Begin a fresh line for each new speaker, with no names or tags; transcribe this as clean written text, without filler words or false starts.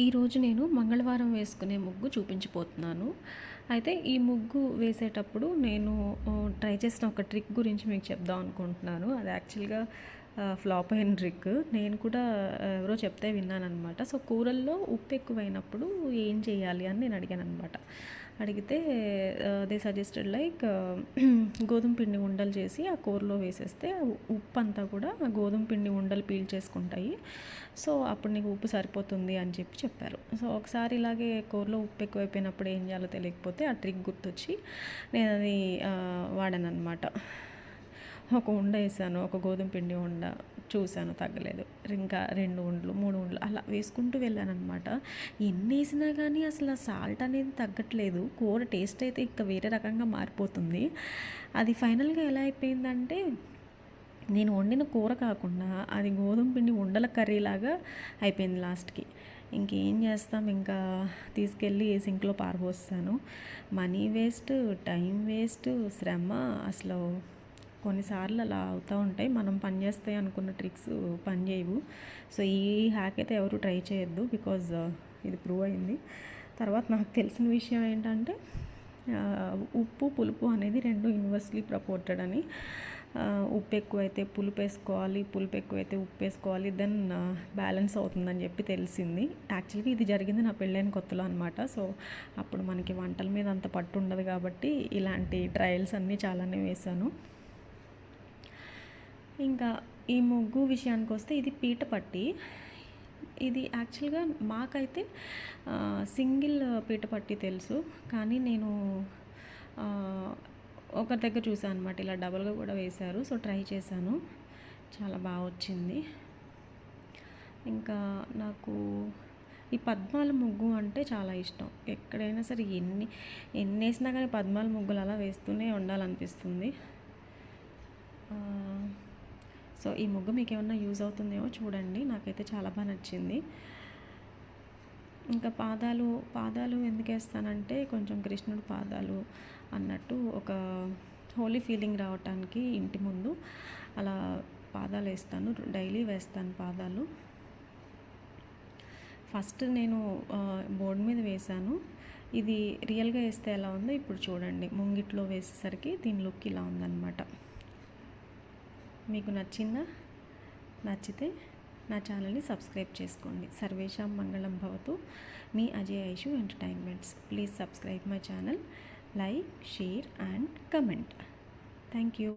ఈరోజు నేను మంగళవారం వేసుకునే ముగ్గు చూపించబోతున్నాను. అయితే ఈ ముగ్గు వేసేటప్పుడు నేను ట్రై చేసిన ఒక ట్రిక్ గురించి మీకు చెప్దాం అనుకుంటున్నాను. అది యాక్చువల్‌గా ఫ్లాప్ అయిన ట్రిక్. నేను కూడా ఎవరో చెప్తే విన్నాననమాట. సో, కూరల్లో ఉప్పు ఎక్కువైనప్పుడు ఏం చేయాలి అని నేను అడిగాననమాట. అడిగితే దే సజెస్టెడ్ లైక్ గోధుమ పిండి ఉండలు చేసి ఆ కూరలో వేసేస్తే ఉప్పు అంతా కూడా గోధుమ పిండి ఉండలు పీల్చేసుకుంటాయి. సో, అప్పుడు నీకు ఉప్పు సరిపోతుంది అని చెప్పారు. సో, ఒకసారి ఇలాగే కూరలో ఉప్పు ఎక్కువైపోయినప్పుడు ఏం చేయాలో తెలియకపోతే ఆ ట్రిక్ గుర్తొచ్చి నేను అది వాడాననమాట. ఒక ఉండ వేసాను, ఒక గోధుమ పిండి ఉండ చూశాను తగ్గలేదు. ఇంకా 2 ఉండలు, 3 ఉండలు అలా వేసుకుంటూ వెళ్ళాననమాట. ఎన్ని వేసినా కానీ అసలు ఆ సాల్ట్ అనేది తగ్గట్లేదు. కూర టేస్ట్ అయితే ఇంకా వేరే రకంగా మారిపోతుంది. అది ఫైనల్‌గా ఎలా అయిపోయిందంటే, నేను వండిన కూర కాకుండా అది గోధుమ పిండి ఉండల కర్రీలాగా అయిపోయింది లాస్ట్‌కి. ఇంకేం చేస్తాం, ఇంకా తీసుకెళ్ళి సింక్లో పారబోసాను. మనీ వేస్ట్, టైం వేస్ట్, శ్రమ. అసలు కొన్నిసార్లు అలా అవుతూ ఉంటాయి. మనం పని చేస్తాయి అనుకున్న ట్రిక్స్ పని చేయవు. సో, ఈ హ్యాక్ అయితే ఎవరు ట్రై చేయొద్దు. బికాజ్ ఇది ప్రూవ్ అయింది. తర్వాత నాకు తెలిసిన విషయం ఏంటంటే, ఉప్పు పులుపు అనేది 2 యూనివర్స్లీ ప్రపోర్టెడ్ అని. ఉప్పు ఎక్కువైతే పులుపు వేసుకోవాలి, పులుపు ఎక్కువైతే ఉప్పు వేసుకోవాలి, దెన్ బ్యాలెన్స్ అవుతుందని చెప్పి తెలిసింది. యాక్చువల్గా ఇది జరిగింది నా పెళ్ళైన కొత్తలో అనమాట. సో, అప్పుడు మనకి వంటల మీద అంత పట్టు ఉండదు కాబట్టి ఇలాంటి ట్రయల్స్ అన్నీ చాలానే వేశాను. ఇంకా ఈ ముగ్గు విషయానికి వస్తే ఇది పీట పట్టి. ఇది యాక్చువల్గా మాకైతే సింగిల్ పీట పట్టి తెలుసు, కానీ నేను ఒకరి దగ్గర చూసాను అనమాట. ఇలా డబల్గా కూడా వేశారు. సో, ట్రై చేశాను, చాలా బాగా వచ్చింది. ఇంకా నాకు ఈ పద్మాల ముగ్గు అంటే చాలా ఇష్టం. ఎక్కడైనా సరే ఎన్ని వేసినా కానీ పద్మాల ముగ్గులు అలా వేస్తూనే ఉండాలనిపిస్తుంది. సో, ఈ ముగ్గు మీకు ఏమన్నా యూజ్ అవుతుందేమో చూడండి. నాకైతే చాలా బాగా నచ్చింది. ఇంకా పాదాలు ఎందుకు వేస్తానంటే, కొంచెం కృష్ణుడు పాదాలు అన్నట్టు ఒక హోలీ ఫీలింగ్ రావటానికి ఇంటి ముందు అలా పాదాలు వేస్తాను. డైలీ వేస్తాను పాదాలు. ఫస్ట్ నేను బోర్డు మీద వేశాను. ఇది రియల్గా వేస్తే ఎలా ఉందో ఇప్పుడు చూడండి. ముంగిట్లో వేసేసరికి దీని లుక్ ఇలా ఉందన్నమాట. మీకు నచ్చిందా? నచ్చితే నా ఛానల్ని సబ్స్క్రైబ్ చేసుకోండి. సర్వేషాం మంగళం భవతు. మీ Ajay Aishu entertainments. Please subscribe my channel, like, share and comment. Thank you.